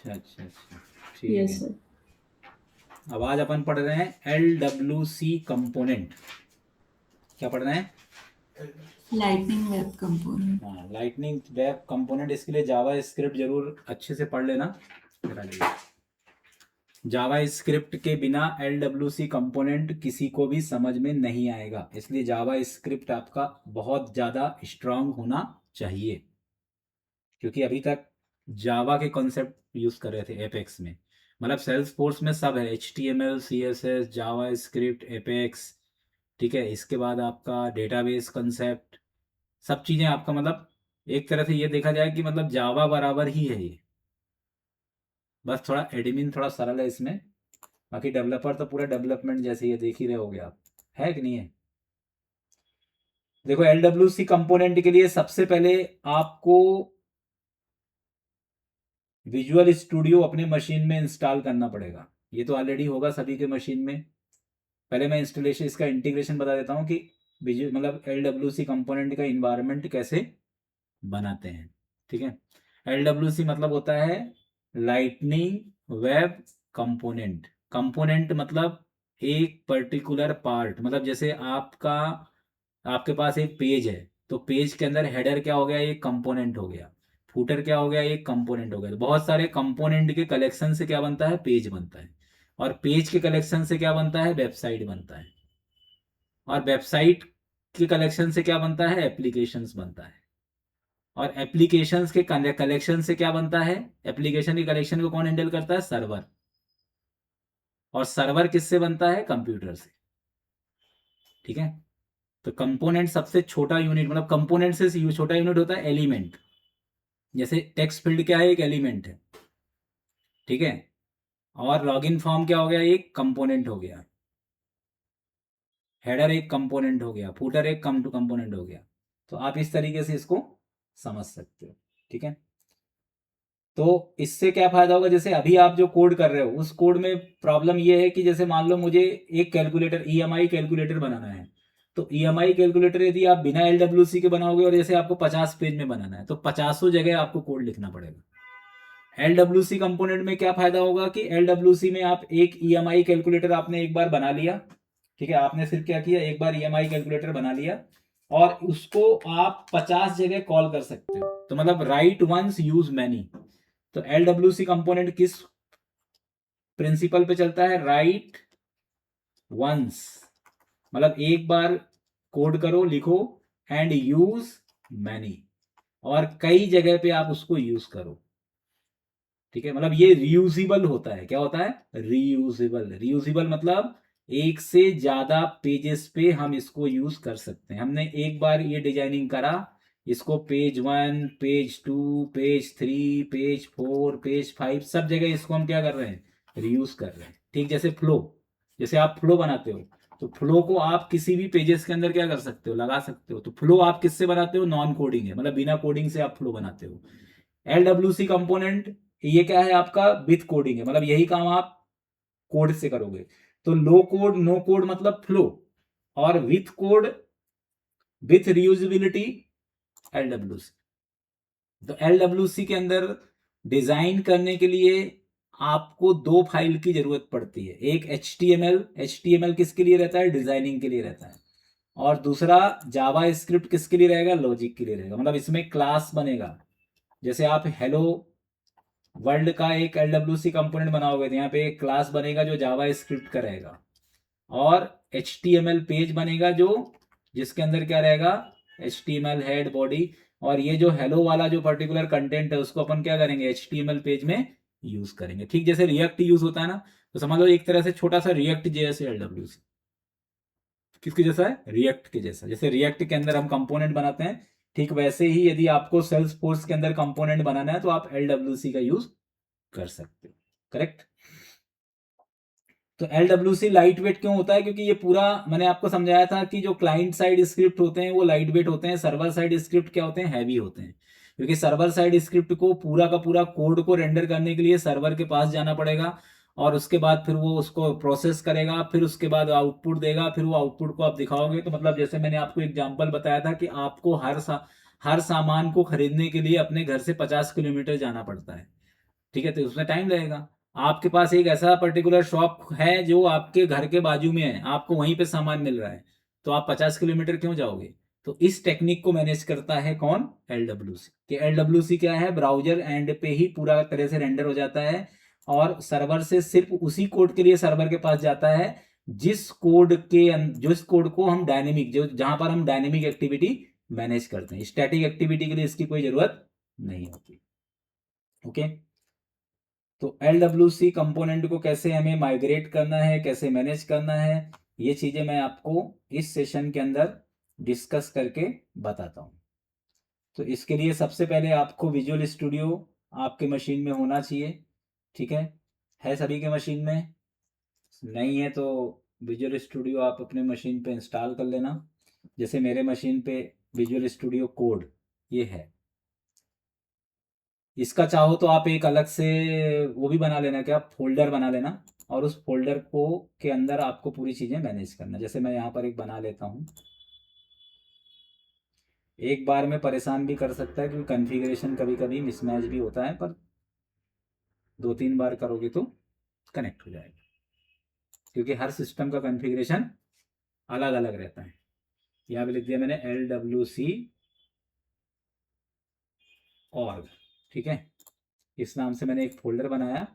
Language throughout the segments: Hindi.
अच्छा अच्छा अच्छा, ठीक यस है। सर। अब आज अपन पढ़ रहे हैं LWC कंपोनेंट। क्या पढ़ रहे हैं? Lightning web component. हाँ, लाइटनिंग वेब कंपोनेंट। इसके लिए जावा स्क्रिप्ट जरूर अच्छे से पढ़ लेना। जावा स्क्रिप्ट के बिना LWC कंपोनेंट किसी को भी समझ में नहीं आएगा, इसलिए जावा स्क्रिप्ट आपका बहुत ज़्यादा स्ट्रांग होना चाहिए। क्योंकि अभी तक जावा के कॉन्सेप्ट यूज़ कर रहे थे एपेक्स में। मतलब सेल्स फोर्स में सब है, HTML CSS जावा स्क्रिप्ट एपेक्स। ठीक है, इसके बाद आपका डेटाबेस कंसेप्ट, सब चीज़ें आपका मतलब एक तरह से ये देखा जाए कि मतलब जावा बराबर ही है ये। बस थोड़ा एडमिन थोड़ा सरल है इसमें, बाकी डेवलपर तो पूरा डेवलपमेंट जैसे ये देख ही रहे होगे आप। है कि नहीं है? देखो, LWC कंपोनेंट के लिए सबसे पहले आपको विजुअल स्टूडियो अपने मशीन में इंस्टॉल करना पड़ेगा। ये तो ऑलरेडी होगा सभी के मशीन में। पहले मैं इंस्टॉलेशन इसका इंटीग्रेशन बता देता हूँ कि विजुअल मतलब LWC कंपोनेंट का इन्वायरमेंट कैसे बनाते हैं। ठीक है, LWC मतलब होता है लाइटनिंग वेब कंपोनेंट। कंपोनेंट मतलब एक पर्टिकुलर पार्ट, मतलब जैसे आपके पास एक पेज है, तो पेज के अंदर हेडर क्या हो गया, एक कंपोनेंट हो गया। फूटर क्या हो गया, एक कंपोनेंट हो गया। तो बहुत सारे कंपोनेंट के कलेक्शन से क्या बनता है, पेज बनता है। और पेज के कलेक्शन से क्या बनता है, वेबसाइट बनता है। और वेबसाइट के कलेक्शन से क्या बनता है, एप्लीकेशंस बनता है। और एप्लीकेशंस के कलेक्शन से क्या बनता है, एप्लीकेशन के कलेक्शन को कौन हैंडल करता है, सर्वर। और सर्वर किससे बनता है, कंप्यूटर से। ठीक है, तो कंपोनेंट सबसे छोटा यूनिट, मतलब कंपोनेंट से छोटा यूनिट होता है एलिमेंट। जैसे टेक्स्ट फील्ड क्या है, एक एलिमेंट है। ठीक है, और लॉगिन फॉर्म क्या हो गया, एक कंपोनेंट हो गया। हेडर एक कंपोनेंट हो गया, फूटर एक कंपोनेंट हो गया। तो आप इस तरीके से इसको समझ सकते हो। ठीक है, तो इससे क्या फायदा होगा, जैसे अभी आप जो कोड कर रहे हो उस कोड में प्रॉब्लम ये है कि जैसे मान लो मुझे एक कैलकुलेटर EMI कैलकुलेटर बनाना है। तो EMI कैलकुलेटर यदि आप बिना LWC के बनाओगे और जैसे आपको 50 पेज में बनाना है, तो 50 जगह आपको कोड लिखना पड़ेगा। LWC कंपोनेंट में क्या फायदा होगा कि LWC में आप एक EMI कैलकुलेटर आपने एक बार बना लिया। ठीक है, आपने सिर्फ क्या किया, एक बार EMI कैलकुलेटर बना लिया और उसको आप 50 जगह कॉल कर सकते हो। तो मतलब राइट वंस यूज मैनी। तो LWC कंपोनेंट किस प्रिंसिपल पे चलता है, राइट वंस, मतलब एक बार कोड करो, लिखो, एंड यूज मैनी, और कई जगह पे आप उसको यूज करो। ठीक है, मतलब ये रियूजिबल होता है। क्या होता है, रियूजिबल। रियूजिबल मतलब एक से ज्यादा पेजेस पे हम इसको यूज कर सकते हैं। हमने एक बार ये डिजाइनिंग करा, इसको page 1 page 2 page 3 page 4 page 5 सब जगह इसको हम क्या कर रहे हैं, रियूज कर रहे हैं। ठीक, जैसे फ्लो, जैसे आप फ्लो बनाते हो, तो फ्लो को आप किसी भी पेजेस के अंदर क्या कर सकते हो, लगा सकते हो। तो फ्लो आप किससे बनाते हो, नॉन कोडिंग है, मतलब बिना कोडिंग से आप फ्लो बनाते हो। LWC कंपोनेंट ये क्या है आपका, विथ कोडिंग है, मतलब यही काम आप कोड से करोगे। तो लो कोड नो कोड मतलब फ्लो, और विथ कोड विथ रियूजिबिलिटी LWC। तो LWC के अंदर डिजाइन करने के लिए आपको दो फाइल की जरूरत पड़ती है। एक HTML किसके लिए रहता है, डिजाइनिंग के लिए रहता है। और दूसरा जावा स्क्रिप्ट किसके लिए रहेगा, लॉजिक के लिए रहेगा। मतलब इसमें क्लास बनेगा। जैसे आप हेलो वर्ल्ड का एक LWC कंपोनेंट बनाओगे तो यहाँ पे एक क्लास बनेगा जो जावा स्क्रिप्ट का रहेगा। और HTML पेज बनेगा जो जिसके अंदर क्या रहेगा, HTML हेड बॉडी। और ये जो हेलो वाला जो पर्टिकुलर कंटेंट है उसको अपन क्या करेंगे, HTML पेज में यूज करेंगे। ठीक, जैसे रिएक्ट यूज होता है ना, तो समझ लो एक तरह से छोटा सा रिएक्ट जैसे LWC किसके जैसा है, रिएक्ट के जैसा। जैसे रिएक्ट के अंदर हम कंपोनेंट बनाते हैं, ठीक वैसे ही यदि आपको सेल्स फोर्स के अंदर कंपोनेंट बनाना है तो आप LWC का यूज कर सकते हो। करेक्ट। तो LWC लाइट वेट क्यों होता है, क्योंकि ये पूरा मैंने आपको समझाया था कि जो क्लाइंट साइड स्क्रिप्ट होते हैं वो लाइट वेट होते हैं, सर्वर साइड स्क्रिप्ट क्या होते हैं, हैवी होते हैं। क्योंकि सर्वर साइड स्क्रिप्ट को पूरा का पूरा कोड को रेंडर करने के लिए सर्वर के पास जाना पड़ेगा, और उसके बाद फिर वो उसको प्रोसेस करेगा, फिर उसके बाद आउटपुट देगा, फिर वो आउटपुट को आप दिखाओगे। तो मतलब जैसे मैंने आपको एग्जांपल बताया था कि आपको हर सामान को खरीदने के लिए अपने घर से 50 किलोमीटर जाना पड़ता है। ठीक है, तो उसमें टाइम लगेगा। आपके पास एक ऐसा पर्टिकुलर शॉप है जो आपके घर के बाजू में है, आपको वहीं पे सामान मिल रहा है, तो आप 50 किलोमीटर क्यों जाओगे? तो इस टेक्निक को मैनेज करता है कौन? LWC। कि LWC क्या है? ब्राउजर एंड पे ही पूरा तरह से रेंडर हो जाता है, और सर्वर से सिर्फ उसी कोड के लिए सर्वर के पास जाता है जिस कोड के जिस कोड को हम डायनेमिक, जो जहां पर हम डायनेमिक एक्टिविटी मैनेज करते हैं। स्टैटिक एक्टिविटी के लिए इसकी कोई जरूरत नहीं होती। ओके, तो LWC कंपोनेंट को कैसे हमें माइग्रेट करना है, कैसे मैनेज करना है, ये चीजें मैं आपको इस सेशन के अंदर डिस्कस करके बताता हूँ। तो इसके लिए सबसे पहले आपको विजुअल स्टूडियो आपके मशीन में होना चाहिए। ठीक है सभी के मशीन में? नहीं है तो विजुअल स्टूडियो आप अपने मशीन पे इंस्टॉल कर लेना। जैसे मेरे मशीन पे विजुअल स्टूडियो कोड ये है। इसका चाहो तो आप एक अलग से वो भी बना लेना, क्या फोल्डर बना लेना, और उस फोल्डर को के अंदर आपको पूरी चीज़ें मैनेज करना। जैसे मैं यहाँ पर एक बना लेता हूँ। एक बार में परेशान भी कर सकता है क्योंकि कॉन्फ़िगरेशन कभी कभी मिसमैच भी होता है, पर 2-3 बार करोगे तो कनेक्ट हो जाएगा, क्योंकि हर सिस्टम का कॉन्फ़िगरेशन अलग अलग रहता है। यहाँ पे लिख दिया मैंने LWC org। ठीक है, इस नाम से मैंने एक फोल्डर बनाया,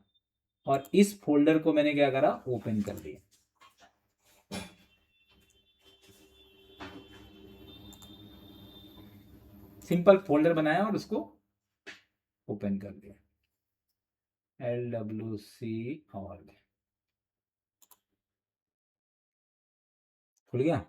और इस फोल्डर को मैंने क्या करा? ओपन कर दिया। सिंपल फोल्डर बनाया और उसको ओपन कर दिया, LWC org। खुल गया।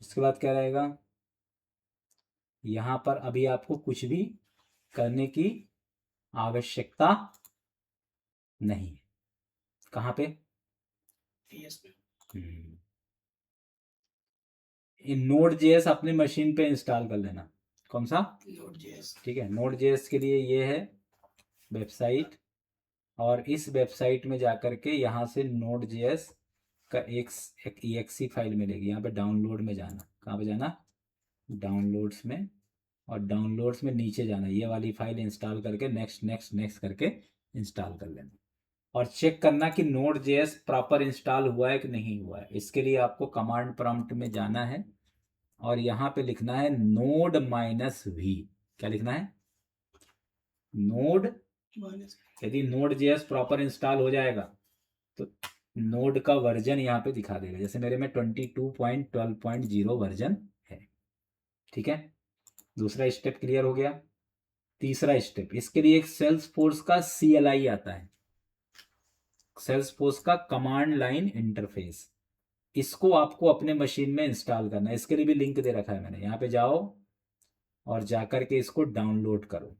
इसके बाद क्या रहेगा? यहाँ पर अभी आपको कुछ भी करने की आवश्यकता नहीं है। कहाँ पे? Node.js अपने मशीन पे इंस्टॉल कर लेना। कौन सा? Node.js। ठीक है, Node.js के लिए ये है वेबसाइट, और इस वेबसाइट में जाकर के यहाँ से Node.js का एक exe फाइल मिलेगी। यहाँ पे डाउनलोड में जाना। कहाँ पे जाना? डाउनलोड्स में, और डाउनलोड्स में नीचे जाना, ये वाली फाइल इंस्टॉल करके नेक्स्ट नेक्स्ट नेक्स्ट करके इंस्टॉल कर लेना, और चेक करना कि Node.js प्रॉपर इंस्टॉल हुआ है कि नहीं हुआ है। इसके लिए आपको कमांड प्रॉम्प्ट में जाना है, और यहाँ पे लिखना है node-v। क्या लिखना है? नोड। यदि Node.js प्रॉपर इंस्टॉल हो जाएगा तो नोड का वर्जन यहाँ पे दिखा देगा। जैसे मेरे में 22.12.0 वर्जन है। ठीक है, दूसरा स्टेप क्लियर हो गया। तीसरा स्टेप, इसके लिए एक सेल्सफोर्स का CLI आता है, सेल्सफोर्स का कमांड लाइन इंटरफेस। इसको आपको अपने मशीन में इंस्टॉल करना है। इसके लिए भी लिंक दे रखा है मैंने। यहाँ पे जाओ और जाकर के इसको डाउनलोड करो।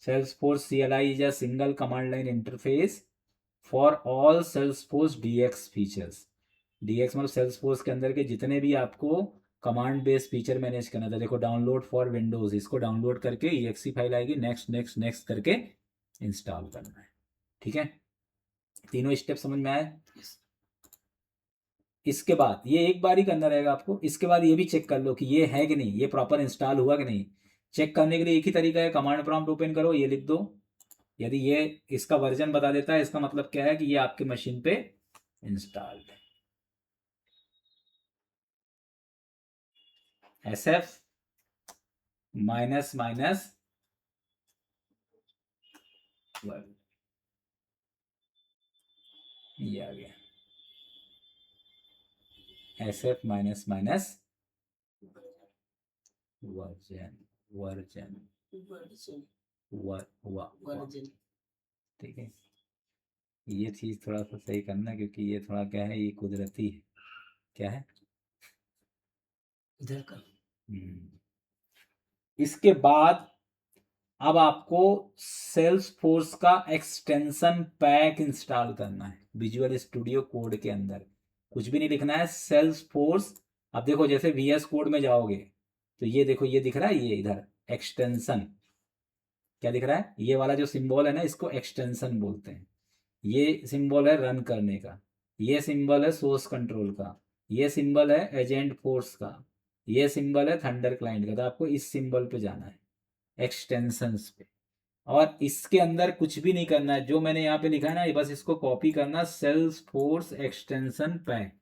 Salesforce CLI is a single command line interface for all Salesforce DX features. DX मतलब सेल्सफोर्स के अंदर के जितने भी आपको कमांड बेस्ड फीचर मैनेज करना था। देखो, डाउनलोड फॉर विंडोज, इसको डाउनलोड करके exe फाइल आएगी, नेक्स्ट नेक्स्ट नेक्स्ट करके इंस्टॉल करना है। ठीक है, तीनों स्टेप समझ में आए? इसके बाद ये एक बार ही करना रहेगा आपको। इसके बाद ये भी चेक कर लो कि ये है कि नहीं, ये प्रॉपर इंस्टॉल हुआ कि नहीं। चेक करने के लिए एक ही तरीका है, कमांड प्रॉम्प्ट ओपन करो, ये लिख दो। यदि ये इसका वर्जन बता देता है, इसका मतलब क्या है कि ये आपके मशीन पे इंस्टॉल्ड है। SF माइनस वर्ड, ये आ गया SF minus version version version. ठीक है, ये चीज़ थोड़ा सा सही करना, क्योंकि ये थोड़ा क्या है, ये कुदरती है। क्या है? इधर का। इसके बाद अब आपको सेल्सफोर्स का एक्सटेंशन पैक इंस्टॉल करना है विजुअल स्टूडियो कोड के अंदर। कुछ भी नहीं लिखना है, सेल्सफोर्स। अब देखो, जैसे VS कोड में जाओगे तो ये देखो, ये दिख रहा है, ये इधर एक्सटेंशन, क्या दिख रहा है, ये वाला जो सिंबल है ना इसको एक्सटेंशन बोलते हैं। ये सिंबल है रन करने का, ये सिंबल है सोर्स कंट्रोल का, ये सिंबल है एजेंट फोर्स का, ये सिंबल है थंडर क्लाइंट का। तो आपको इस सिंबल पे जाना है, एक्सटेंशंस पे, और इसके अंदर कुछ भी नहीं करना है। जो मैंने यहाँ पे लिखा है ना, ये बस इसको कॉपी करना, सेल्स फोर्स एक्सटेंशन पैक,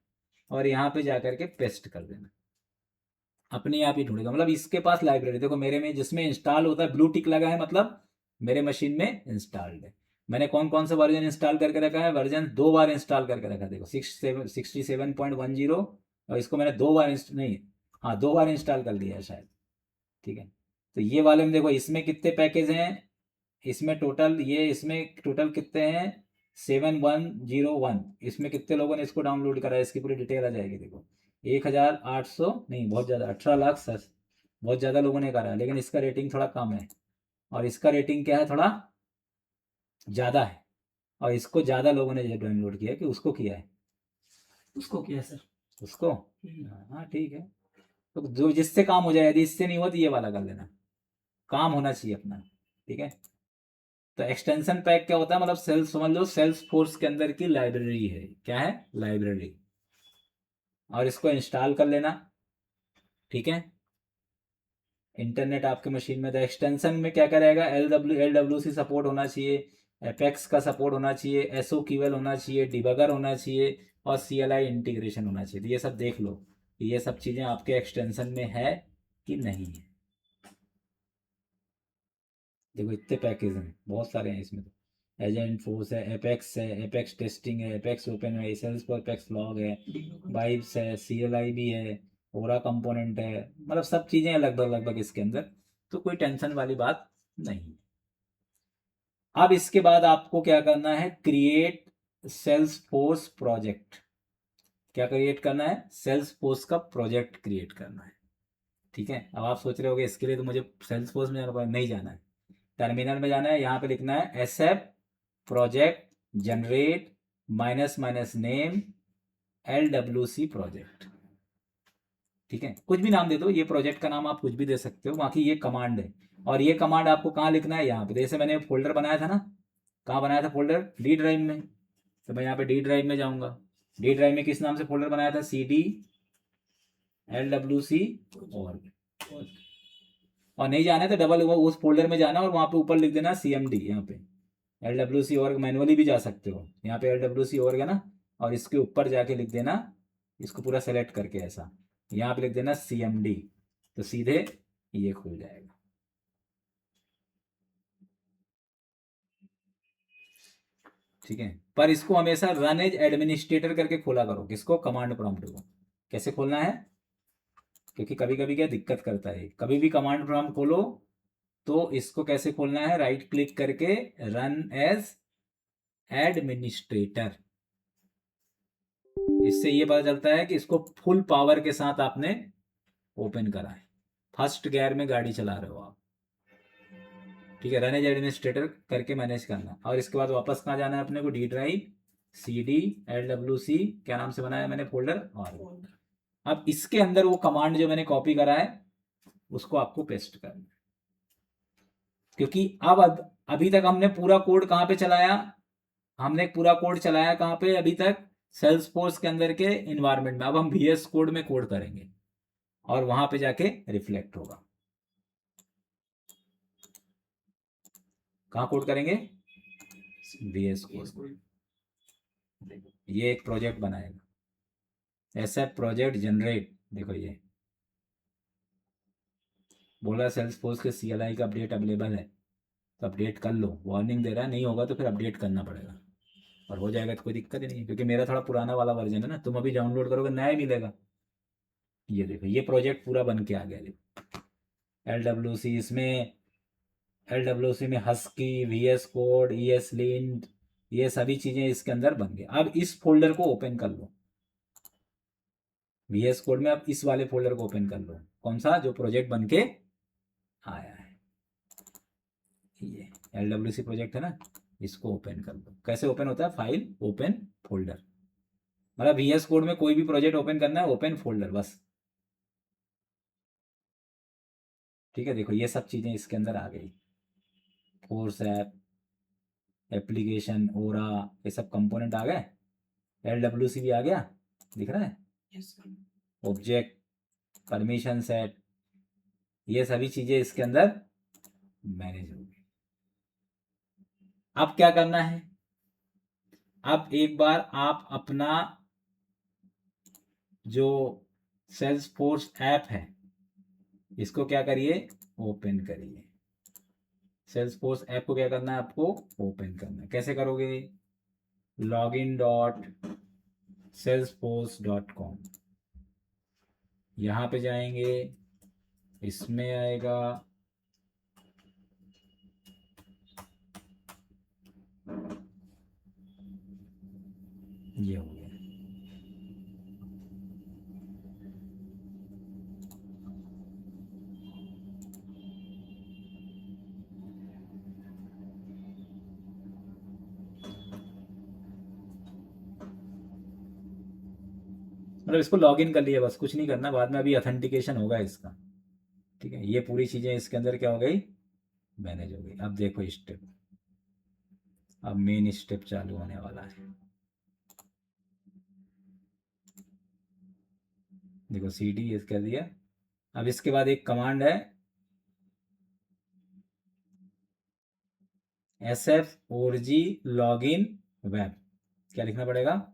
और यहाँ पे जाकर के पेस्ट कर देना, अपने आप ही ढूंढेगा। मतलब इसके पास लाइब्रेरी देखो मेरे में जिसमें इंस्टॉल होता है ब्लू टिक लगा है, मतलब मेरे मशीन में इंस्टॉल्ड है। मैंने कौन कौन सा वर्जन इंस्टॉल करके रखा है, वर्जन 2 बार इंस्टॉल करके रखा है। देखो 67.10, और इसको मैंने 2 बार नहीं, हाँ 2 बार इंस्टॉल कर लिया है शायद। ठीक है, तो ये वाले में देखो इसमें कितने पैकेज हैं, इसमें टोटल, ये इसमें टोटल कितने हैं 7101। इसमें कितने लोगों ने इसको डाउनलोड करा है, इसकी पूरी डिटेल आ जाएगी। देखो 1800 नहीं, बहुत ज़्यादा, 18 लाख सर, बहुत ज़्यादा लोगों ने करा है, लेकिन इसका रेटिंग थोड़ा कम है, और इसका रेटिंग क्या है, थोड़ा ज़्यादा है। और इसको ज़्यादा लोगों ने डाउनलोड किया है कि उसको किया है, उसको क्या है सर? उसको, हाँ ठीक है। तो जो जिससे काम हो जाए, यदि इससे नहीं हुआ तो ये वाला कर लेना, काम होना चाहिए अपना। ठीक है, तो एक्सटेंशन पैक क्या होता है, मतलब सेल्स समझ लो, सेल्स फोर्स के अंदर की लाइब्रेरी है। क्या है, लाइब्रेरी, और इसको इंस्टॉल कर लेना। ठीक है, इंटरनेट आपके मशीन में, तो एक्सटेंशन में क्या करेगा, LWC सपोर्ट होना चाहिए, एपेक्स का सपोर्ट होना चाहिए, SOQL होना चाहिए, डिबगर होना चाहिए, और CLI इंटीग्रेशन होना चाहिए। तो ये सब देख लो कि ये सब चीज़ें आपके एक्सटेंशन में है कि नहीं है। देखो इतने पैकेज हैं, बहुत सारे हैं इसमें। तो एजेंट फोर्स है, एपेक्स है, एपेक्स टेस्टिंग है, एपेक्स ओपन है, सेल्स फॉर एपेक्स लॉग है, वाइब्स है, CLI भी है, ओरा कंपोनेंट है, मतलब सब चीज़ें हैं लगभग लगभग इसके अंदर। तो कोई टेंशन वाली बात नहीं। अब इसके बाद आपको क्या करना है, क्रिएट सेल्स फोर्स प्रोजेक्ट। क्या क्रिएट करना है, सेल्स फोर्स का प्रोजेक्ट क्रिएट करना है। ठीक है, अब आप सोच रहे होगे इसके लिए तो मुझे सेल्स फोर्स में जाना पड़ेगा, नहीं जाना है, टर्मिनल में जाना है, यहाँ पे लिखना है SF project generate minus minus name LWC project. ठीक है, कुछ भी नाम दे दो, ये प्रोजेक्ट का नाम आप कुछ भी दे सकते हो, बाकी ये कमांड है। और ये कमांड आपको कहाँ लिखना है, यहाँ पे। जैसे मैंने फोल्डर बनाया था ना, कहाँ बनाया था फोल्डर, डी ड्राइव में, तो मैं यहाँ पे डी ड्राइव में जाऊँगा। डी ड्राइव में किस नाम से फोल्डर बनाया था, CD LWC, और नहीं जाना है तो डबल उस फोल्डर में जाना और वहाँ पे ऊपर लिख देना CMD। यहाँ पे LWC org, मैनुअली भी जा सकते हो, यहाँ पे LWC org है ना, और इसके ऊपर जाके लिख देना, इसको पूरा सेलेक्ट करके ऐसा, यहाँ पे लिख देना CMD, तो सीधे ये खुल जाएगा। ठीक है, पर इसको हमेशा रन एज एडमिनिस्ट्रेटर करके खोला करो। किसको, कमांड प्रॉम्प्ट को। कैसे खोलना है, क्योंकि कभी कभी क्या दिक्कत करता है, कभी भी कमांड प्रॉम्प्ट खोलो तो इसको कैसे खोलना है, राइट क्लिक करके रन एज एडमिनिस्ट्रेटर। इससे ये पता चलता है कि इसको फुल पावर के साथ आपने ओपन करा है, फर्स्ट गियर में गाड़ी चला रहे हो आप। ठीक है, रन एज एडमिनिस्ट्रेटर करके मैनेज करना, और इसके बाद वापस कहाँ जाना है अपने को, डी ड्राइव, CD LWC, क्या नाम से बनाया मैंने फोल्डर, और अब इसके अंदर वो कमांड जो मैंने कॉपी करा है उसको आपको पेस्ट करना है। क्योंकि अब अभी तक हमने पूरा कोड कहाँ पे चलाया, हमने पूरा कोड चलाया कहाँ पे अभी तक, सेल्स फोर्स के अंदर के इन्वायरमेंट में। अब हम VS कोड में कोड करेंगे और वहां पे जाके रिफ्लेक्ट होगा। कहाँ कोड करेंगे, VS कोड। ये एक प्रोजेक्ट बनाएगा, ऐसा प्रोजेक्ट जनरेट। देखो ये बोला सेल्स फोर्स के CLI का अपडेट अवेलेबल है, तो अपडेट कर लो, वार्निंग दे रहा है, नहीं होगा तो फिर अपडेट करना पड़ेगा, और हो जाएगा तो कोई दिक्कत ही नहीं है, क्योंकि मेरा थोड़ा पुराना वाला वर्जन है ना, तुम अभी डाउनलोड करोगे नया ही मिलेगा। ये देखो ये प्रोजेक्ट पूरा बन के आ गया। देखो LWC, इसमें LWC में हस्की, VS कोड, ESLint, ये सभी चीज़ें इसके अंदर बन गई। अब इस फोल्डर को ओपन कर लो, VS कोड में अब इस वाले फोल्डर को ओपन कर लो, कौन सा, जो प्रोजेक्ट बन के आया है, ये LWC प्रोजेक्ट है ना, इसको ओपन कर लो। कैसे ओपन होता है, फाइल ओपन फोल्डर, मतलब VS कोड में कोई भी प्रोजेक्ट ओपन करना है, ओपन फोल्डर बस। ठीक है, देखो ये सब चीज़ें इसके अंदर आ गई। फोर्स ऐप, एप्लीकेशन, ओरा, ये सब कंपोनेंट आ गए। LWC भी आ गया, दिख रहा है, Yes, sir. Object, permission set, ये सभी चीजें इसके अंदर मैनेज होगी। अब क्या करना है, अब एक बार आप अपना जो सेल्सफोर्स ऐप है इसको क्या करिए, ओपन करिए। सेल्सफोर्स ऐप को क्या करना है, आपको ओपन करना है। कैसे करोगे, login.salesforce.com, यहाँ पे जाएंगे, इसमें आएगा ये हो गया। मतलब इसको लॉगिन कर लिया, बस कुछ नहीं करना, बाद में अभी ऑथेंटिकेशन होगा इसका, ठीक है। ये पूरी चीज़ें इसके अंदर क्या हो गई, मैनेज हो गई। अब देखो स्टेप, अब मेन स्टेप चालू होने वाला है। देखो CD ये कर दिया। अब इसके बाद एक कमांड है SFORG लॉगिन वेब, क्या लिखना पड़ेगा,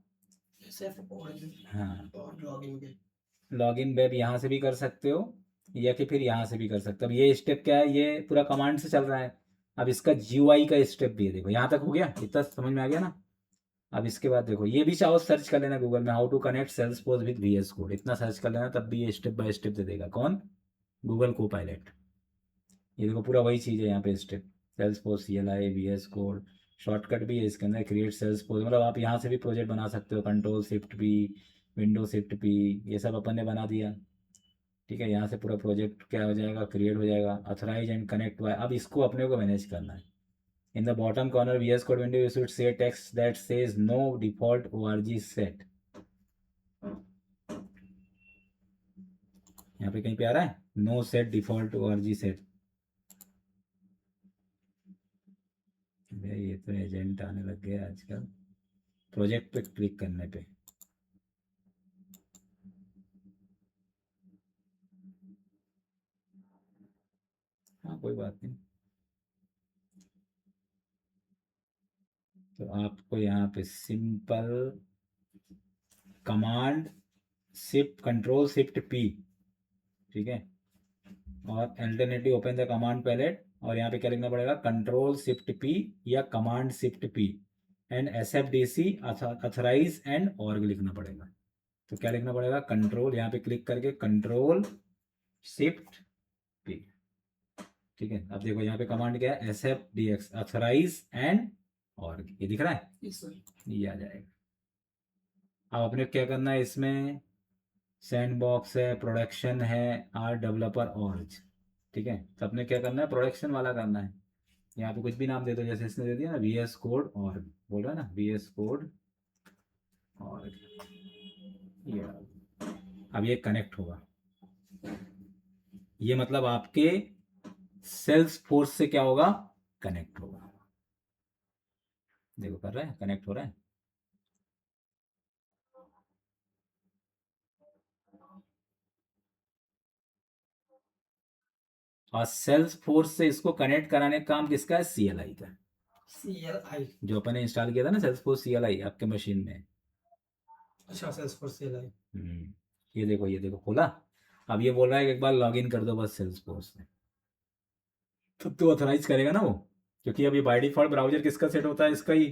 SF origin हाँ, और login पे। लॉगिन वेब यहाँ से भी कर सकते हो या कि फिर यहाँ से भी कर सकते हो। अब ये स्टेप क्या है, ये पूरा कमांड से चल रहा है। अब इसका GUI का स्टेप भी है, देखो यहाँ तक हो गया, इतना समझ में आ गया ना। अब इसके बाद देखो, ये भी चाहो सर्च कर लेना गूगल में, how to connect Salesforce with VS code, इतना सर्च कर लेना, तब भी ये स्टेप बाय स्टेप दे देगा। कौन, गूगल कोपायलट। ये देखो पूरा वही चीज़ है यहाँ पे step, Salesforce CLI VS code, shortcut भी है इसके अंदर, क्रिएट सेल्सफोर्स, मतलब आप यहाँ से भी प्रोजेक्ट बना सकते हो, Ctrl+Shift+P, Windows+Shift+P, ये सब अपन ने बना दिया, ठीक है। यहाँ से पूरा प्रोजेक्ट क्या हो जाएगा, क्रिएट हो जाएगा। अथराइज एंड कनेक्ट बाय, अब इसको अपने को मैनेज करना है। In the bottom corner VS code window you should see text that says no default ORG set, यहाँ पे कहीं पे आ रहा है no set default ORG set. ये तो एजेंट आने लग गए आजकल प्रोजेक्ट पे क्लिक करने पे। हाँ कोई बात नहीं, तो आपको यहाँ पे सिंपल कमांड Ctrl+Shift+P, ठीक है, और alternative open the command palette, और यहाँ पे क्या लिखना पड़ेगा, Ctrl+Shift+P या Command+Shift+P and SFDC authorize and org लिखना पड़ेगा। तो क्या लिखना पड़ेगा, कंट्रोल, यहाँ पे क्लिक करके Ctrl+Shift+P, ठीक है। अब देखो यहाँ पे कमांड क्या है, SFDX अथराइज एंड ऑर्ग, ये दिख रहा है, Yes, sir. ये आ जाएगा। अब अपने क्या करना है, इसमें सैंडबॉक्स है, प्रोडक्शन है, आर डेवलपर ऑर्ज, ठीक है। तो अपने क्या करना है, प्रोडक्शन वाला करना है। यहाँ पे कुछ भी नाम दे दो, जैसे इसने दे दिया ना VS कोड ऑर्ग, बोल रहा है ना VS कोड ऑर्ग, ये अब ये कनेक्ट होगा। ये मतलब आपके सेल्सफोर्स से क्या होगा, कनेक्ट होगा। देखो कर रहा है, कनेक्ट हो रहा है। और सेल्सफोर्स से इसको कनेक्ट कराने का काम किसका है, CLI का, CLI। जो अपन ने इंस्टॉल किया था ना सेल्सफोर्स CLI आपके मशीन में। अच्छा, Salesforce CLI। ये देखो, ये देखो खोला। अब ये बोल रहा है कि एक बार लॉगिन कर दो बस सेल्सफोर्स में, तब तो ऑथराइज करेगा ना वो, क्योंकि अभी बाय डिफॉल्ट ब्राउजर किसका सेट होता है, इसका ही।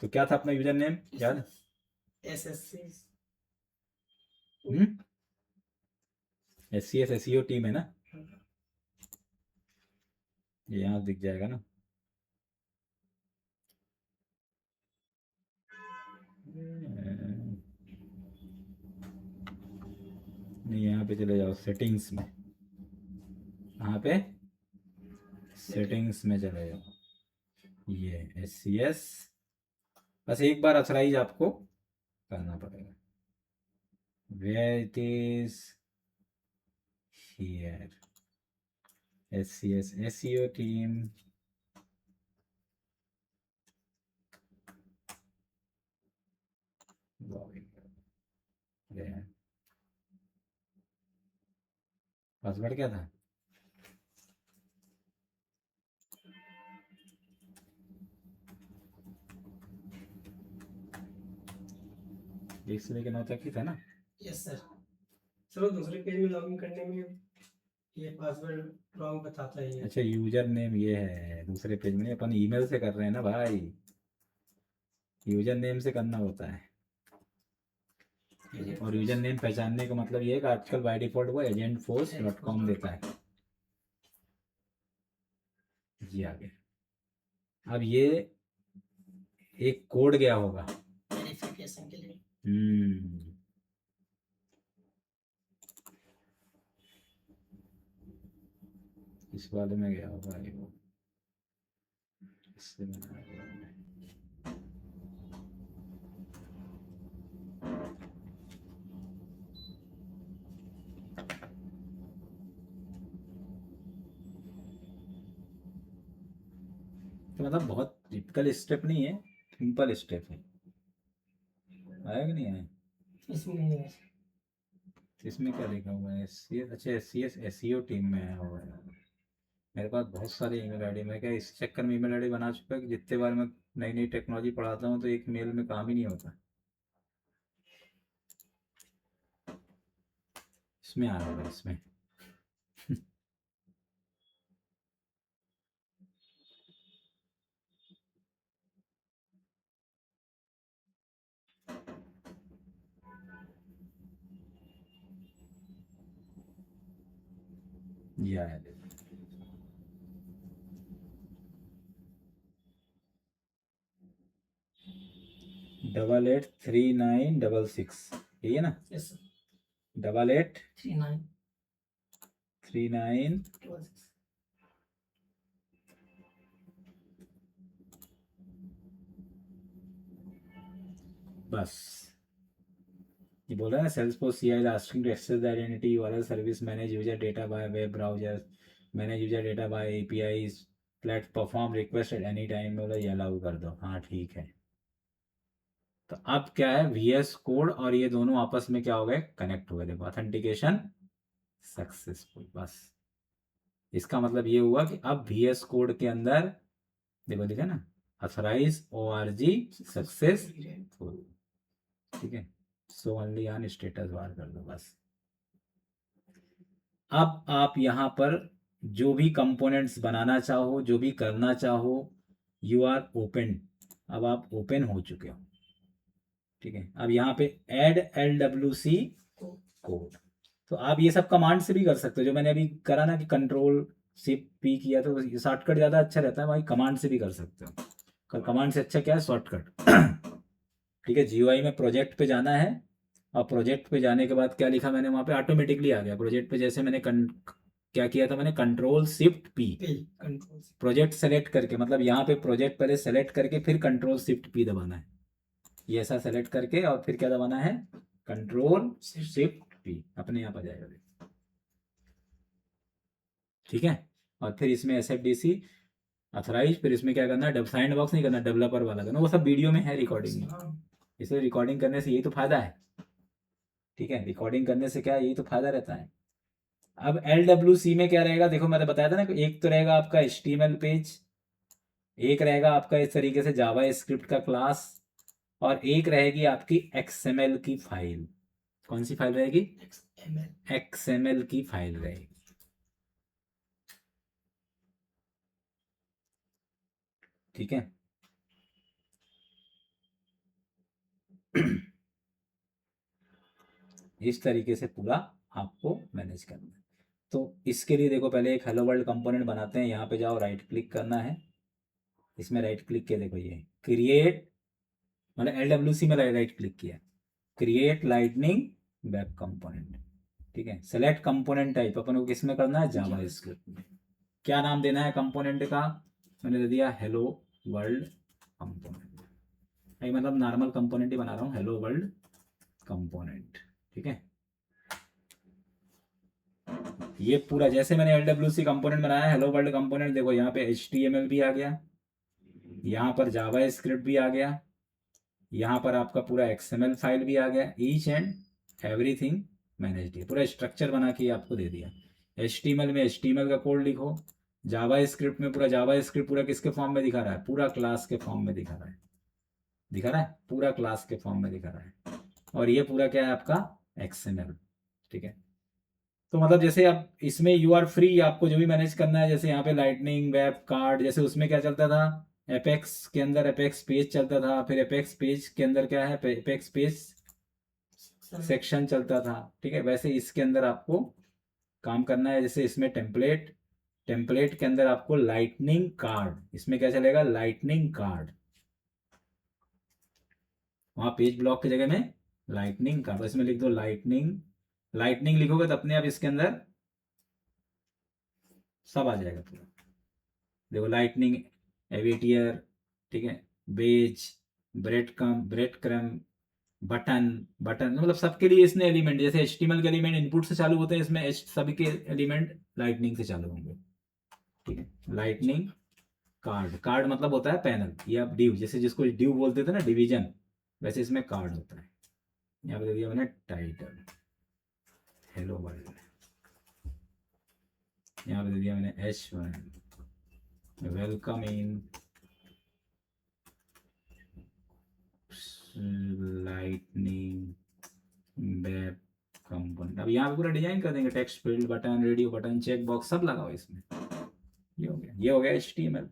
तो क्या था अपना यूजर नेम याद, SSC। SCS SEO टीम है ना, ये यहाँ दिख जाएगा ना। नहीं, यहाँ पे चले जाओ सेटिंग्स में, यहाँ पे सेटिंग्स में चले जाओ, ये SCS, बस एक बार अथराइज आपको करना पड़ेगा। Where it is here, SCS SEO team, password क्या था? एक से लेकर 9 तक ही था ना? Yes sir. चलो दूसरे पेज में लॉगिन करने में ये पासवर्ड रॉन्ग बताता है ये। अच्छा, यूजर नेम ये है दूसरे पेज में, अपन ईमेल से कर रहे हैं ना भाई, यूजर नेम से करना होता है। और यूजर नेम पहचानने का मतलब ये है कि आजकल बाय डिफॉल्ट वो agentforce.com देता है। जी आगे। अब ये एक कोड गया होगा वेरिफिकेशन के लिए। इस वाले में गया होगा ये वो, इससे बनाया हुआ है। तो मतलब बहुत टिपिकल स्टेप नहीं है, सिंपल स्टेप है। आया कि नहीं आया? इसमें नहीं है। इसमें क्या लिखा हुआ है? अच्छा SCS SEO टीम में आया हुआ है। मेरे पास बहुत सारे ईमेल आईडी, मैं क्या इस चक्कर में ईमेल आईडी बना चुका कि जितने बार मैं नई नई टेक्नोलॉजी पढ़ाता हूँ तो एक मेल में काम ही नहीं होता। इसमें आ रहा है, इसमें ये आया देखो। 883966 यही है ना? Yes sir. 8839 36 बस ये बोल रहा है ना, Salesforce CI is asking to access the identity URL service, manage user data by web browsers, manage user data by APIs, perform request at any time। बोला ये अलाउ कर दो। हाँ ठीक है। तो अब क्या है, VS कोड और ये दोनों आपस में क्या हो गए, कनेक्ट हो गए। देखो ऑथेंटिकेशन सक्सेसफुल। बस इसका मतलब ये हुआ कि अब VS कोड के अंदर देखो लिखा ना, ऑथराइज ORG सक्सेसफुल। ठीक है, so only on status bar कर दो बस। अब आप यहाँ पर जो भी कंपोनेंट्स बनाना चाहो, जो भी करना चाहो, यू आर ओपन। अब आप ओपन हो चुके हो। ठीक है, अब यहाँ पे ऐड LWC कोड, तो आप ये सब कमांड से भी कर सकते हो। जो मैंने अभी करा ना कि Ctrl+Shift+P किया, तो शॉर्टकट ज़्यादा अच्छा रहता है भाई, कमांड से भी कर सकते हो। कमांड से अच्छा क्या है, शॉर्टकट। ठीक है, GUI में प्रोजेक्ट पे जाना है, और प्रोजेक्ट पे जाने के बाद क्या लिखा मैंने वहाँ पे, ऑटोमेटिकली आ गया प्रोजेक्ट पे। जैसे मैंने क्या किया था, मैंने Ctrl+Shift+P प्रोजेक्ट सेलेक्ट करके, मतलब यहाँ पे प्रोजेक्ट पहले सेलेक्ट करके फिर Ctrl+Shift+P दबाना है। ये ऐसा सेलेक्ट करके और फिर क्या दबाना है, Ctrl+Shift+P, अपने आप आ जाएगा। ठीक है, और फिर इसमें SFDC अथराइज, फिर इसमें क्या करना है, साइंड बॉक्स नहीं करना, डेवलपर वाला करना। वो सब वीडियो में है, रिकॉर्डिंग में। इसलिए रिकॉर्डिंग करने से यही तो फायदा है। ठीक है, रिकॉर्डिंग करने से क्या, यही तो फायदा रहता है। अब LWC में क्या रहेगा, देखो मैंने बताया था ना, एक तो रहेगा आपका HTML पेज, एक रहेगा आपका इस तरीके से जावा स्क्रिप्ट का क्लास, और एक रहेगी आपकी XML की फाइल। कौन सी फाइल रहेगी, XML की फाइल रहेगी। ठीक है, इस तरीके से पूरा आपको मैनेज करना है। तो इसके लिए देखो पहले एक हेलो वर्ल्ड कंपोनेंट बनाते हैं। यहाँ पे जाओ, राइट क्लिक करना है, इसमें राइट क्लिक किया, देखो ये क्रिएट, मतलब LWC में राइट क्लिक किया, क्रिएट लाइटनिंग वेब कंपोनेंट। ठीक है, सेलेक्ट कंपोनेंट टाइप, अपन को किस में करना है, जावा स्क्रिप्ट में। क्या नाम देना है कंपोनेंट का, मैंने दे दिया हेलो वर्ल्ड कंपोनेंट। मतलब नॉर्मल कंपोनेंट ही बना रहा हूँ, हेलो वर्ल्ड कंपोनेंट। ठीक है, ये पूरा जैसे मैंने LWC कंपोनेंट बनाया, हेलो वर्ल्ड कंपोनेंट, देखो यहाँ पे HTML भी आ गया, यहाँ पर जावा स्क्रिप्ट भी आ गया, यहाँ पर आपका पूरा XML फाइल भी आ गया, ईच एंड एवरीथिंग मैनेज है, पूरा स्ट्रक्चर बना के आपको दे दिया। HTML में HTML का कोड लिखो, जावा स्क्रिप्ट में पूरा जावा स्क्रिप्ट पूरा किसके फॉर्म में दिखा रहा है, पूरा क्लास के फॉर्म में दिखा रहा है, पूरा क्लास के फॉर्म में दिखा रहा है। और ये पूरा क्या है आपका XML, ठीक है। तो मतलब जैसे आप इसमें यू आर फ्री, आपको जो भी मैनेज करना है, जैसे यहाँ पे लाइटनिंग वेब कार्ड, जैसे उसमें क्या चलता था, एपेक्स के अंदर एपेक्स पेज चलता था, फिर एपेक्स पेज के अंदर क्या है, एपेक्स पेज सेक्शन चलता था, ठीक है। वैसे इसके अंदर आपको काम करना है, जैसे इसमें टेम्पलेट, टेम्पलेट के अंदर आपको लाइटनिंग कार्ड, इसमें क्या चलेगा, लाइटनिंग कार्ड, वहाँ पेज ब्लॉक की जगह में लाइटनिंग कार्ड, इसमें लिख दो लाइटनिंग, लाइटनिंग लिखोगे तो अपने आप इसके अंदर सब आ जाएगा पूरा। देखो लाइटनिंग, एविटियर, ठीक है, badge, breadcrumb, button, button मतलब सबके लिए इसने एलिमेंट, जैसे HTML के एलिमेंट इनपुट से चालू होते हैं, इसमें सभी के एलिमेंट लाइटनिंग से चालू होंगे, ठीक है। लाइटनिंग कार्ड, कार्ड मतलब होता है पैनल, या डिव, जैसे जिसको डिव बोलते थे ना, डिवीजन, वैसे इसमें कार्ड होता है। यहाँ पे दे दिया मैंने टाइटल, हेलो वर्ल्ड, यहाँ पे दे दिया मैंने H1, welcome in lightning web component. अब यहाँ पे पूरा डिजाइन कर देंगे, text field, button, radio button, checkbox सब लगा हुआ इसमें। ये हो गया, ये हो गया HTML।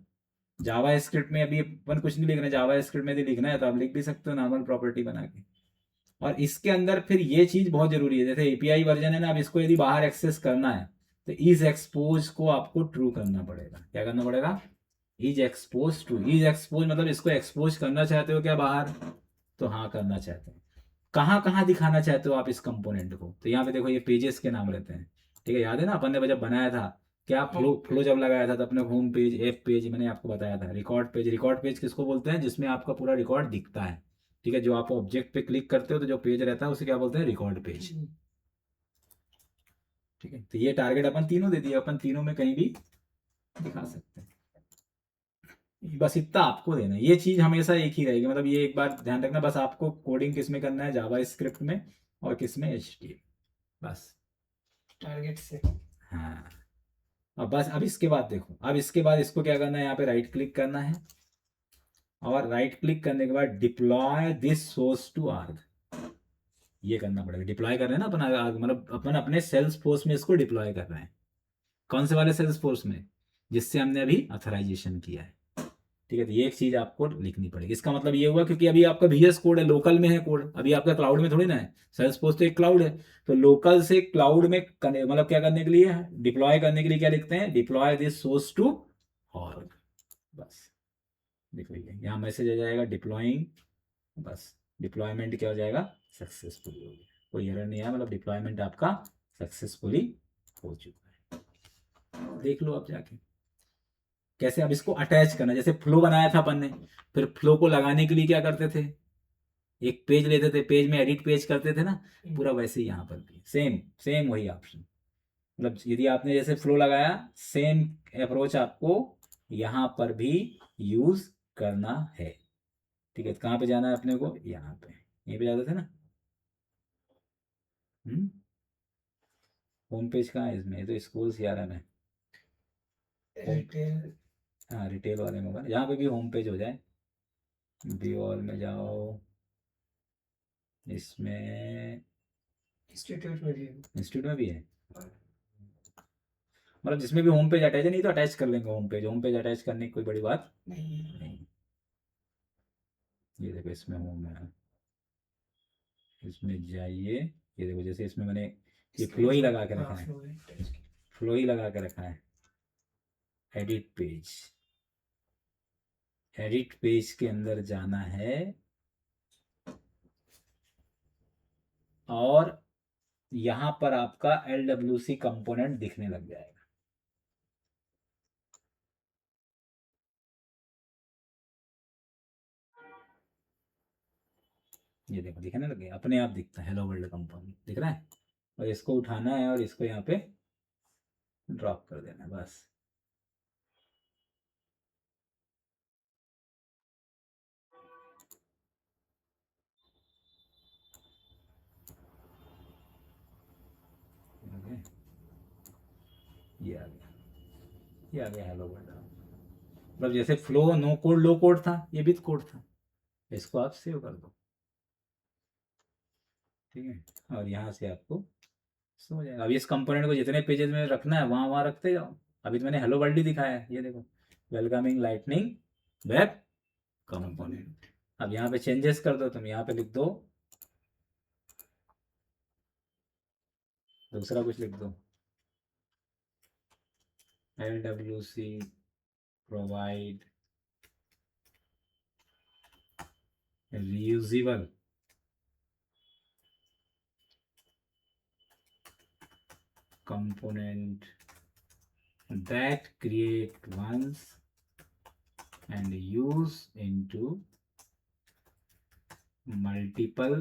जावा स्क्रिप्ट में अभी अपन कुछ नहीं लिख रहे, जावा स्क्रिप्ट में यदि लिखना है तो आप लिख भी सकते हो नॉर्मल प्रॉपर्टी बना के। और इसके अंदर फिर ये चीज बहुत जरूरी है, जैसे API वर्जन है ना, अब इसको यदि बाहर एक्सेस करना है तो इज एक्सपोज को आपको ट्रू करना पड़ेगा। क्या करना पड़ेगा, is expose to, is expose मतलब इसको एक्सपोज करना चाहते हो क्या बाहर, तो हाँ करना चाहते हैं। कहाँ कहाँ दिखाना चाहते हो आप इस कंपोनेंट को, तो यहाँ पे देखो ये पेजेस के नाम रहते हैं, ठीक है। याद है ना अपन ने जब बनाया था, क्या फ्लो फ्लो जब लगाया था तो अपने होम पेज, ऐप पेज, मैंने आपको बताया था, रिकॉर्ड पेज, रिकॉर्ड पेज किसको बोलते हैं, जिसमें आपका पूरा रिकॉर्ड दिखता है, ठीक है। जो आप ऑब्जेक्ट पे क्लिक करते हो तो जो पेज रहता है उसे क्या बोलते हैं, रिकॉर्ड पेज, ठीक है। तो ये टारगेट अपन तीनों दे दिए, अपन तीनों में कहीं भी दिखा सकते हैं, बस इतना आपको देना है। ये चीज हमेशा एक ही रहेगी, मतलब ये एक बार ध्यान रखना, बस आपको कोडिंग किस में करना है, जावा स्क्रिप्ट में, और किस में, HTML, बस टारगेट से। हाँ। अब बस अब इसके बाद देखो, अब इसके बाद इसको क्या करना है, यहाँ पे राइट क्लिक करना है, और राइट क्लिक करने के बाद डिप्लॉय दिस सोर्स टू आर्ग, ये करना पड़ेगा। डिप्लॉय कर रहे हैं ना अपन, मतलब अपन अपने सेल्स फोर्स में इसको डिप्लॉय कर रहे हैं। कौन से वाले सेल्स फोर्स में, जिससे हमने अभी अथराइजेशन किया है, ठीक है। तो ये एक चीज आपको लिखनी पड़ेगी। इसका मतलब ये हुआ क्योंकि अभी आपका VS कोड है, लोकल में है कोड, अभी आपका क्लाउड में थोड़ी ना है, सेल्स फोर्स तो एक क्लाउड है, तो लोकल से क्लाउड में मतलब क्या करने के लिए, डिप्लॉय करने के लिए क्या लिखते हैं, deploy this source to org, बस देखो ये यहाँ मैसेज आ जाएगा डिप्लॉइंग, बस डिप्लॉयमेंट क्या हो जाएगा, सक्सेसफुली हो गया, कोई एरर नहीं आया, मतलब डिप्लॉयमेंट आपका सक्सेसफुली हो चुका है। देख लो आप जाके कैसे। अब इसको अटैच करना, जैसे फ्लो बनाया था अपन ने, फिर फ्लो को लगाने के लिए क्या करते थे, एक पेज लेते थे, पेज में एडिट पेज करते थे ना, पूरा वैसे ही यहाँ पर भी सेम सेम वही ऑप्शन, मतलब यदि आपने जैसे फ्लो लगाया, सेम अप्रोच आपको यहाँ पर भी यूज करना है, ठीक है। तो कहाँ पे जाना है अपने को, यहाँ पे, यहीं पे जाते थे ना, होम पेज कहाँ है इसमें, ये तो स्कूल CRM है, रिटेल, हाँ रिटेल वाले में होगा, यहाँ पे भी होम पेज हो जाए, व्यू ऑल में जाओ, इसमें इंस्टीट्यूट में भी है। इंस्टीट्यूट में भी है, मतलब जिसमें भी होम पेज अटैच है, नहीं तो अटैच कर लेंगे home page, home page attach करने की कोई बड़ी बात नहीं है। नहीं। ये देखो इसमें होम है, इसमें जाइए, ये देखो जैसे इसमें मैंने ये फ्लो ही लगा के रखा है, फ्लो ही लगा के रखा है, एडिट पेज, एडिट पेज के अंदर जाना है, और यहाँ पर आपका LWC कंपोनेंट दिखने लग जाएगा, ये देखो दिखने लग गया, अपने आप दिखता है, हेलो वर्ल्ड कंपोनेंट दिख रहा है, और इसको उठाना है और इसको यहाँ पे ड्रॉप कर देना है, बस। ये आ गया हेलो वर्ल्ड। मतलब जैसे फ्लो नो कोड लो कोड था, ये भी कोड था, इसको आप सेव कर दो, ठीक है, और यहाँ से आपको समझ जाएगा। अभी इस कंपोनेंट को जितने पेजेस में रखना है वहाँ वहाँ रखते जाओ। अभी तो मैंने हेलो वर्ल्ड ही दिखाया है, ये देखो, वेलकमिंग लाइटनिंग वेब कंपोनेंट। अब यहाँ पे चेंजेस कर दो, तुम यहाँ पे लिख दो दूसरा कुछ लिख दो, LWC provide reusable component that create once and use into multiple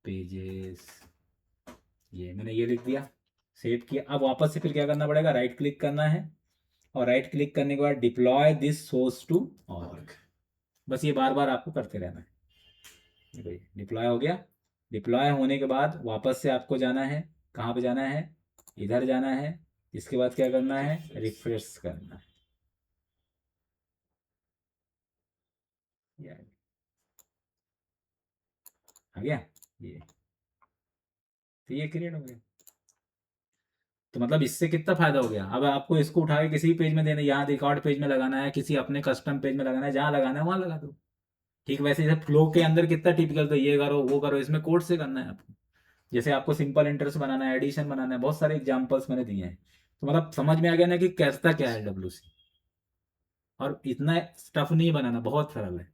pages। ये मैंने ये लिख दिया, सेव किया। अब वापस से फिर क्या करना पड़ेगा, राइट क्लिक करना है, और राइट क्लिक करने के बाद deploy this source to org. बस ये बार बार आपको करते रहना है। डिप्लॉय हो गया। डिप्लॉय होने के बाद वापस से आपको जाना है, कहाँ पे जाना है, इधर जाना है। इसके बाद क्या करना है, रिफ्रेश करना है। आ गया ये, तो ये क्रिएट हो गया। तो मतलब इससे कितना फायदा हो गया। अब आपको इसको उठा के किसी पेज में देना, यहाँ रिकॉर्ड पेज में लगाना है, किसी अपने कस्टम पेज में लगाना है, जहाँ लगाना है वहाँ लगा दो। ठीक वैसे जैसे फ्लो के अंदर कितना टिपिकल, तो ये करो वो करो, इसमें कोड से करना है आपको। जैसे आपको सिंपल इंटरेस्ट बनाना है, एडिशन बनाना है, बहुत सारे एग्जाम्पल्स मैंने दिए हैं। तो मतलब समझ में आ गया ना कि कैसा क्या है LWC। और इतना स्टफ नहीं बनाना, बहुत सरल है।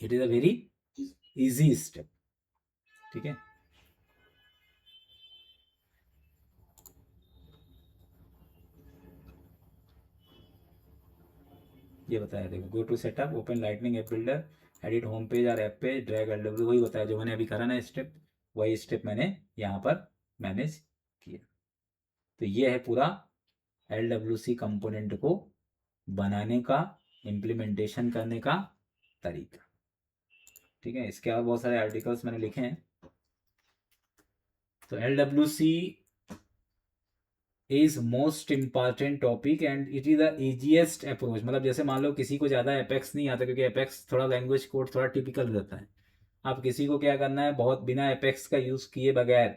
It is a very easy step, ठीक है। ये बताया देखो, go to setup, open lightning app builder, edit home page और ऐप पेज, ड्रैग LWC, वही बताया जो मैंने अभी करा ना स्टेप, वही स्टेप मैंने यहाँ पर मैनेज किया। तो ये है पूरा LWC कंपोनेंट को बनाने का, इम्प्लीमेंटेशन करने का तरीका, ठीक है। इसके अलावा बहुत सारे आर्टिकल्स मैंने लिखे हैं। तो LWC is most important topic and it is the easiest approach. मतलब जैसे मान लो किसी को ज़्यादा एपेक्स नहीं आता, क्योंकि एपेक्स थोड़ा लैंग्वेज कोड थोड़ा टिपिकल रहता है। आप किसी को क्या करना है, बहुत बिना एपेक्स का यूज़ किए बगैर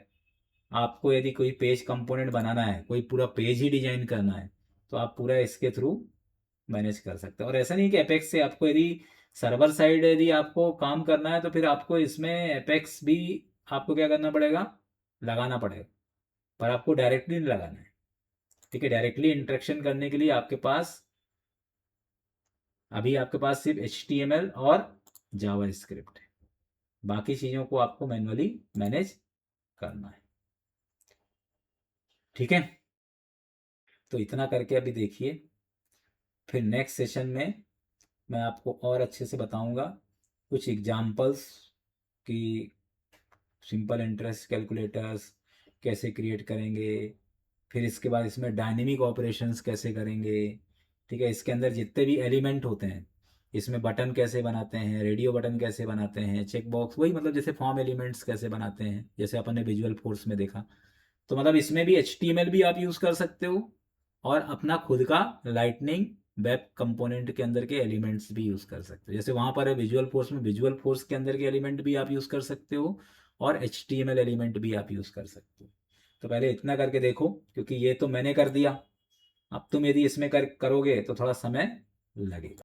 आपको यदि कोई पेज कंपोनेंट बनाना है, कोई पूरा पेज ही डिजाइन करना है, तो आप पूरा इसके थ्रू मैनेज कर सकते हैं। और ऐसा नहीं कि एपेक्स से आपको, यदि सर्वर साइड यदि आपको काम करना है तो फिर आपको इसमें एपेक्स भी आपको क्या करना पड़ेगा, लगाना पड़ेगा, पर आपको डायरेक्टली नहीं लगाना है, ठीक है। डायरेक्टली इंटरेक्शन करने के लिए आपके पास अभी आपके पास सिर्फ HTML और जावा स्क्रिप्ट है, बाकी चीज़ों को आपको मैनुअली मैनेज करना है, ठीक है। तो इतना करके अभी देखिए, फिर नेक्स्ट सेशन में मैं आपको और अच्छे से बताऊंगा कुछ एग्जाम्पल्स कि सिंपल इंटरेस्ट कैलकुलेटर्स कैसे क्रिएट करेंगे, फिर इसके बाद इसमें डायनेमिक ऑपरेशंस कैसे करेंगे, ठीक है। इसके अंदर जितने भी एलिमेंट होते हैं, इसमें बटन कैसे बनाते हैं, रेडियो बटन कैसे बनाते हैं, चेक बॉक्स, वही मतलब जैसे फॉर्म एलिमेंट्स कैसे बनाते हैं, जैसे अपन ने विजुअल फोर्स में देखा। तो मतलब इसमें भी HTML भी आप यूज़ कर सकते हो, और अपना खुद का लाइटनिंग वेब कंपोनेंट के अंदर के एलिमेंट्स भी यूज़ कर सकते हो। जैसे वहाँ पर है विजुअल फोर्स में, विजुअल फोर्स के अंदर के एलिमेंट भी आप यूज़ कर सकते हो, और HTML एलिमेंट भी आप यूज़ कर सकते हो। तो पहले इतना करके देखो, क्योंकि ये तो मैंने कर दिया, अब तुम यदि इसमें करोगे तो थोड़ा समय लगेगा।